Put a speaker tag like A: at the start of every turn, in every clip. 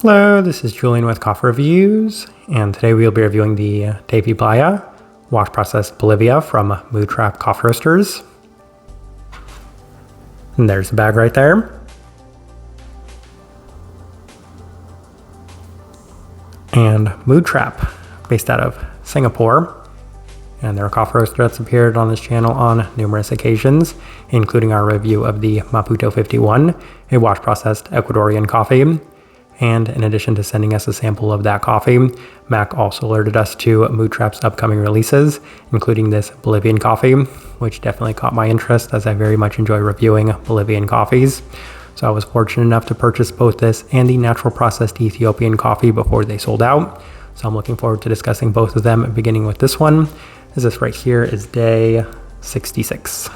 A: Hello, this is Julian with Coffee Reviews, and today we'll be reviewing the Taypiplaya wash processed Bolivia from Mood Trap Coffee Roasters. And there's the bag right there. And Mood Trap, based out of Singapore. And they're a coffee roaster that's appeared on this channel on numerous occasions, including our review of the Maputo 51, a wash processed Ecuadorian coffee. And in addition to sending us a sample of that coffee, Mac also alerted us to Mood Trap's upcoming releases, including this Bolivian coffee, which definitely caught my interest as I very much enjoy reviewing Bolivian coffees. So I was fortunate enough to purchase both this and the natural processed Ethiopian coffee before they sold out. So I'm looking forward to discussing both of them, beginning with this one, as this right here is day 66.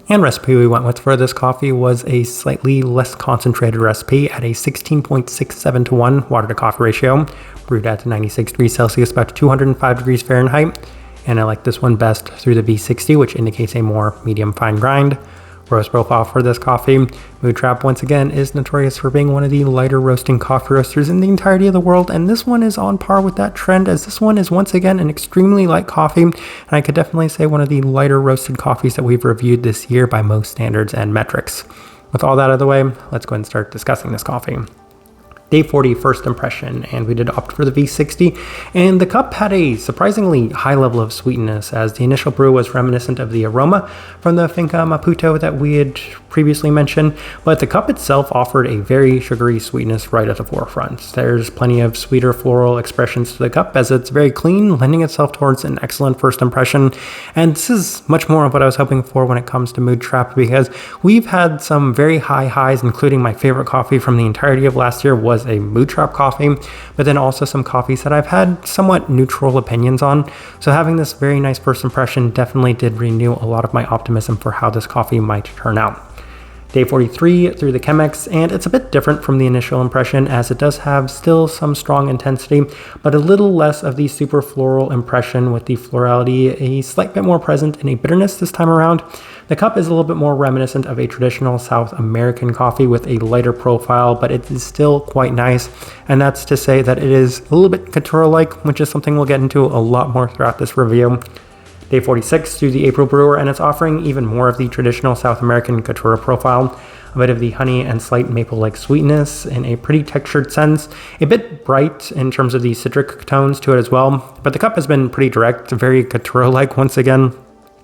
A: And recipe we went with for this coffee was a slightly less concentrated recipe at a 16.67 to 1 water to coffee ratio, brewed at 96 degrees Celsius, about 205 degrees Fahrenheit. And I like this one best through the V60, which indicates a more medium fine grind. Roast profile for this coffee, Mood Trap once again is notorious for being one of the lighter roasting coffee roasters in the entirety of the world, and this one is on par with that trend, as this one is once again an extremely light coffee, and I could definitely say one of the lighter roasted coffees that we've reviewed this year by most standards and metrics. With all that out of the way, let's go ahead and start discussing this coffee. Day 40 first impression, and we did opt for the V60, and the cup had a surprisingly high level of sweetness, as the initial brew was reminiscent of the aroma from the Finca Maputo that we had previously mentioned, but the cup itself offered a very sugary sweetness right at the forefront. There's plenty of sweeter floral expressions to the cup, as it's very clean, lending itself towards an excellent first impression, and this is much more of what I was hoping for when it comes to Mood Trap, because we've had some very high highs, including my favorite coffee from the entirety of last year was a Mood Trap coffee, but then also some coffees that I've had somewhat neutral opinions on. So having this very nice first impression definitely did renew a lot of my optimism for how this coffee might turn out. Day 43 through the Chemex, and it's a bit different from the initial impression, as it does have still some strong intensity, but a little less of the super floral impression, with the florality a slight bit more present and a bitterness this time around. The cup is a little bit more reminiscent of a traditional South American coffee with a lighter profile, but it is still quite nice, and that's to say that it is a little bit couture-like, which is something we'll get into a lot more throughout this review. Day 46 through the April brewer, and it's offering even more of the traditional South American couture profile, a bit of the honey and slight maple-like sweetness in a pretty textured sense, a bit bright in terms of the citric tones to it as well, but the cup has been pretty direct, very couture-like once again.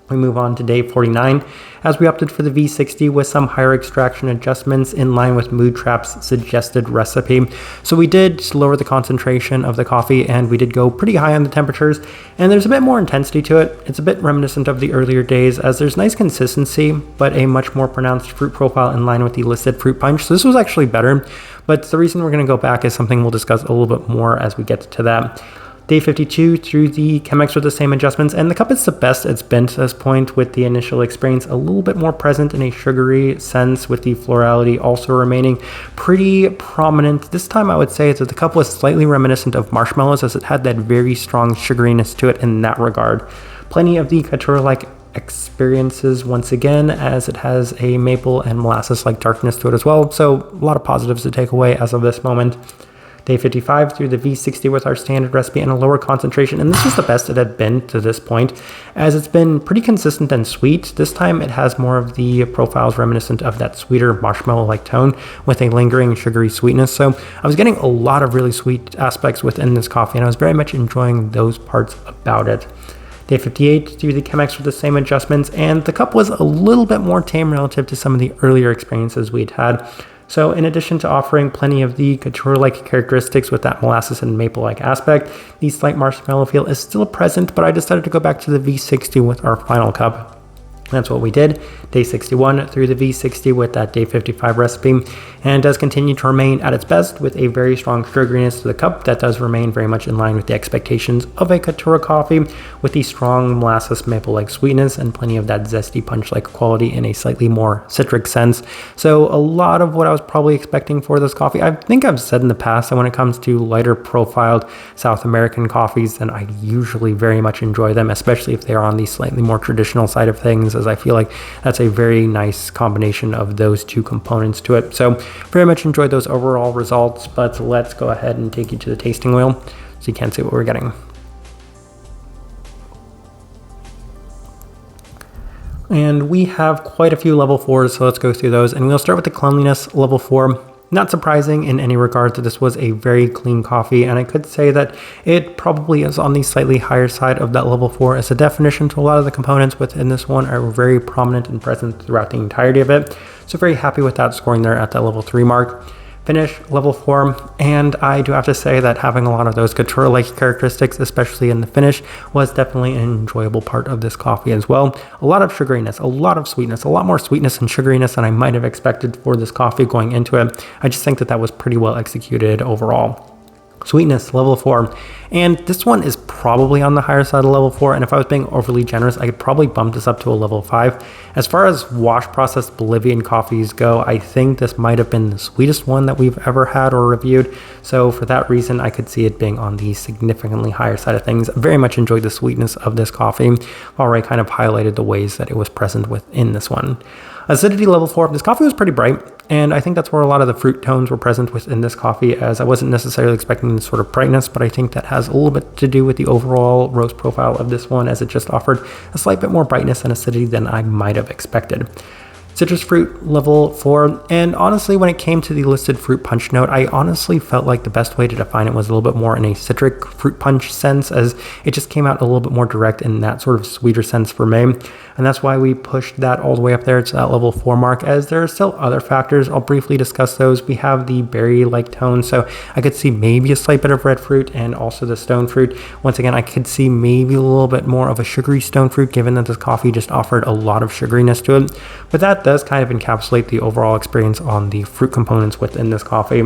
A: We move on to day 49, as we opted for the V60 with some higher extraction adjustments in line with Mood Trap's suggested recipe. So we did lower the concentration of the coffee, and we did go pretty high on the temperatures, and there's a bit more intensity to it. It's a bit reminiscent of the earlier days, as there's nice consistency, but a much more pronounced fruit profile in line with the listed fruit punch. So this was actually better, but the reason we're going to go back is something we'll discuss a little bit more as we get to that. Day 52 through the Chemex with the same adjustments, and the cup is the best it's been to this point, with the initial experience a little bit more present in a sugary sense, with the florality also remaining pretty prominent. This time I would say that the cup was slightly reminiscent of marshmallows, as it had that very strong sugariness to it in that regard. Plenty of the couture-like experiences once again, as it has a maple and molasses-like darkness to it as well, so a lot of positives to take away as of this moment. Day 55 through the V60 with our standard recipe and a lower concentration, and this is the best it had been to this point, as it's been pretty consistent and sweet. This time it has more of the profiles reminiscent of that sweeter marshmallow-like tone with a lingering sugary sweetness. So I was getting a lot of really sweet aspects within this coffee, and I was very much enjoying those parts about it. Day 58 through the Chemex with the same adjustments, and the cup was a little bit more tame relative to some of the earlier experiences we'd had. So in addition to offering plenty of the couture-like characteristics with that molasses and maple-like aspect, the slight marshmallow feel is still present, but I decided to go back to the V60 with our final cup. That's what we did. Day 61 through the V60 with that day 55 recipe, and it does continue to remain at its best with a very strong sugariness to the cup that does remain very much in line with the expectations of a Caturra coffee, with the strong molasses maple-like sweetness and plenty of that zesty punch-like quality in a slightly more citric sense. So a lot of what I was probably expecting for this coffee. I think I've said in the past that when it comes to lighter profiled South American coffees, then I usually very much enjoy them, especially if they are on the slightly more traditional side of things, experiences. I feel like that's a very nice combination of those two components to it. So very much enjoyed those overall results, but let's go ahead and take you to the tasting wheel so you can see what we're getting. And we have quite a few level 4s, so let's go through those. And we'll start with the cleanliness level 4. Not surprising in any regard that this was a very clean coffee, and I could say that it probably is on the slightly higher side of that level 4 as a definition. To a lot of the components within this one are very prominent and present throughout the entirety of it. So very happy with that scoring there at that level 3 mark. Finish level 4, and I do have to say that having a lot of those couture-like characteristics, especially in the finish, was definitely an enjoyable part of this coffee as well. A lot of sugariness, a lot of sweetness, a lot more sweetness and sugariness than I might have expected for this coffee going into it. I just think that that was pretty well executed overall. Sweetness level 4, and this one is probably on the higher side of level 4, and if I was being overly generous, I could probably bump this up to a level 5. As far as wash processed Bolivian coffees go, I think this might have been the sweetest one that we've ever had or reviewed, so for that reason I could see it being on the significantly higher side of things. Very much enjoyed the sweetness of this coffee. Already kind of highlighted the ways that it was present within this one. Acidity level 4, this coffee was pretty bright, and I think that's where a lot of the fruit tones were present within this coffee, as I wasn't necessarily expecting this sort of brightness, but I think that has a little bit to do with the overall roast profile of this one, as it just offered a slight bit more brightness and acidity than I might have expected. Citrus fruit level 4, and honestly when it came to the listed fruit punch note, I honestly felt like the best way to define it was a little bit more in a citric fruit punch sense, as it just came out a little bit more direct in that sort of sweeter sense for me, and that's why we pushed that all the way up there to that level 4 mark, as there are still other factors. I'll briefly discuss those. We have the berry-like tone, so I could see maybe a slight bit of red fruit and also the stone fruit. Once again, I could see maybe a little bit more of a sugary stone fruit, given that this coffee just offered a lot of sugariness to it, but that does kind of encapsulate the overall experience on the fruit components within this coffee.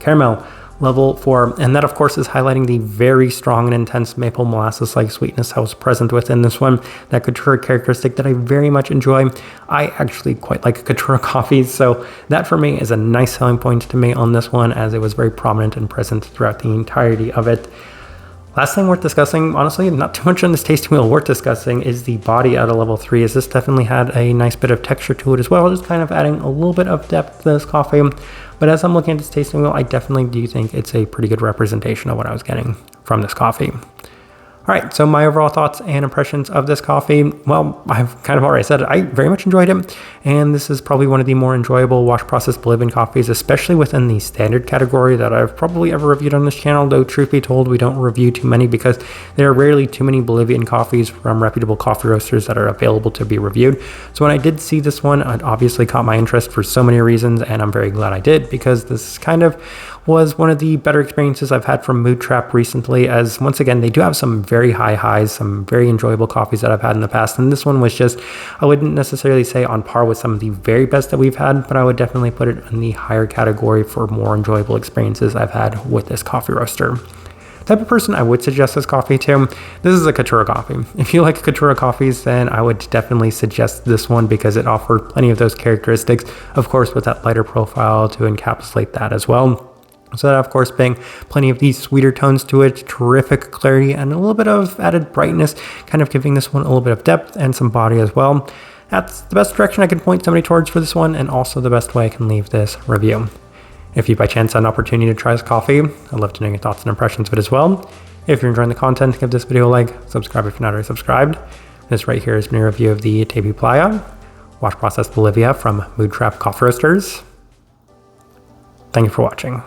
A: Caramel level 4, and that of course is highlighting the very strong and intense maple molasses like sweetness that was present within this one, that couture characteristic that I very much enjoy. I actually quite like couture coffees, so that for me is a nice selling point to me on this one, as it was very prominent and present throughout the entirety of it. Last thing worth discussing, honestly, not too much on this tasting wheel worth discussing, is the body out of level 3, as this definitely had a nice bit of texture to it as well, just kind of adding a little bit of depth to this coffee. But as I'm looking at this tasting wheel, I definitely do think it's a pretty good representation of what I was getting from this coffee. All right, so my overall thoughts and impressions of this coffee, well, I've kind of already said it. I very much enjoyed it, and this is probably one of the more enjoyable wash processed Bolivian coffees, especially within the standard category that I've probably ever reviewed on this channel, though truth be told, we don't review too many because there are rarely too many Bolivian coffees from reputable coffee roasters that are available to be reviewed. So when I did see this one, it obviously caught my interest for so many reasons, and I'm very glad I did, because this kind of was one of the better experiences I've had from Mood Trap recently, as once again, they do have some very high highs, some very enjoyable coffees that I've had in the past, and this one was just, I wouldn't necessarily say on par with some of the very best that we've had, but I would definitely put it in the higher category for more enjoyable experiences I've had with this coffee roaster. The type of person I would suggest this coffee to, this is a couture coffee. If you like couture coffees, then I would definitely suggest this one, because it offered plenty of those characteristics, of course with that lighter profile to encapsulate that as well. So that, of course, being plenty of these sweeter tones to it, terrific clarity, and a little bit of added brightness, kind of giving this one a little bit of depth and some body as well. That's the best direction I can point somebody towards for this one, and also the best way I can leave this review. If you by chance had an opportunity to try this coffee, I'd love to know your thoughts and impressions of it as well. If you're enjoying the content, give this video a like, subscribe if you're not already subscribed. This right here has been a review of the Taypiplaya Wash Processed Bolivia from Mood Trap Coffee Roasters. Thank you for watching.